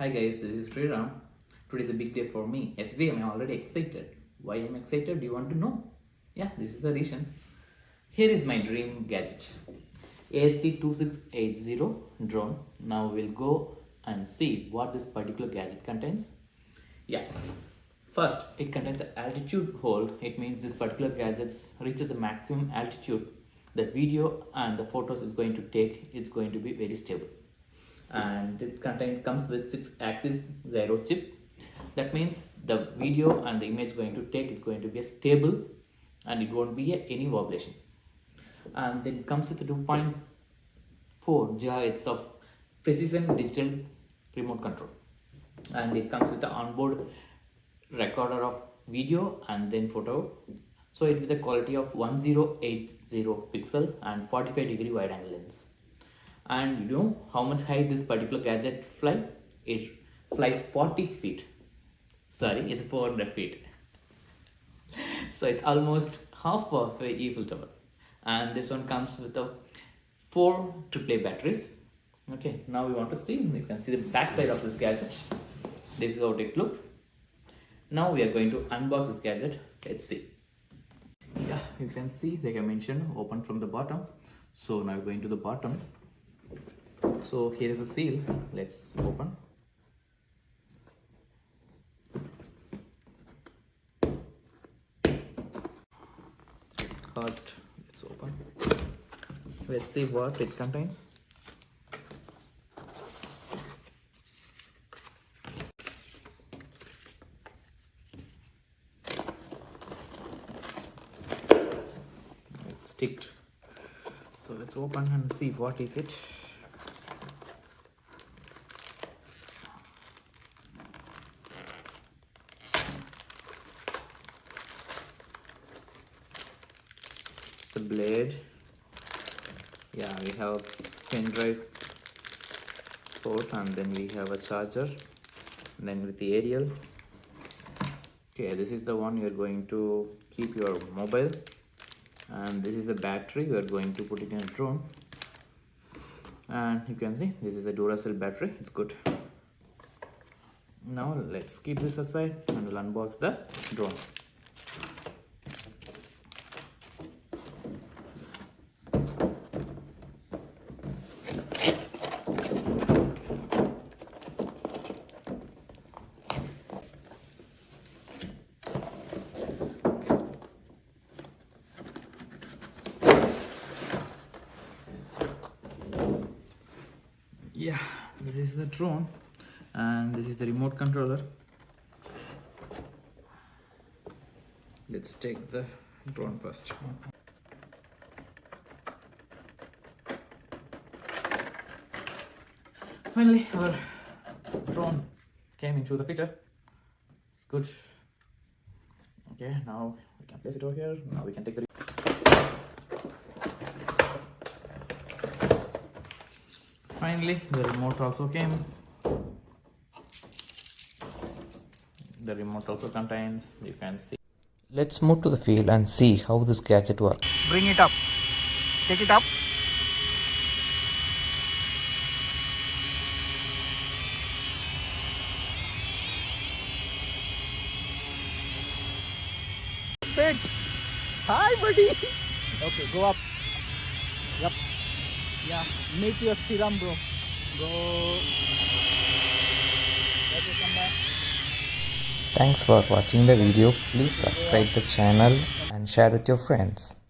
Hi guys, this is Sriram. Today is a big day for me. As you see, I'm already excited. Why I'm excited? Do you want to know? Yeah, this is the reason. Here is my dream gadget. ASC 2680 drone. Now we'll go and see what this particular gadget contains. Yeah. First, it contains an altitude hold. It means this particular gadget reaches the maximum altitude. The video and the photos is going to take, it's going to be very stable. And it comes with 6-axis gyro chip. That means the video and the image going to take, it's going to be stable and it won't be any vibration. And then it comes with 2.4 GHz of precision digital remote control, and it comes with the onboard recorder of video and then photo. So it with the quality of 1080 pixel and 45-degree wide angle lens. And you know how much high this particular gadget fly? It flies 40 feet. Sorry, it's 400 feet. So it's almost half of a Eiffel Tower. And this one comes with a 4 AAA batteries. Okay, now we want to see. You can see the back side of this gadget. This is how it looks. Now we are going to unbox this gadget. Let's see. Yeah, you can see like I mentioned, open from the bottom. So now we're going to the bottom. So here is the seal. Let's open. Let's open. Let's see what it contains. It's sticked. So let's open and see what is it. The blade. Yeah, we have pen drive port, and then we have a charger, and then with the aerial. Okay, this is the one you are going to keep your mobile, and this is the battery you are going to put it in a drone. And you can see this is a Duracell battery. It's good. Now let's keep this aside and we'll unbox the drone. Yeah, this is the drone and this is the remote controller. Let's take the drone first. Finally, our drone came into the picture. It's good. Okay, now we can place it over here. Now we can take the Finally, the remote also came. The remote also contains, you can see. Let's move to the field and see how this gadget works. Bring it up. Take it up. Perfect. Hi, buddy. Okay, go up. Yep. Yeah, make your serum, bro. Go. Let it come back. Thanks for watching the video. Please subscribe the channel and share with your friends.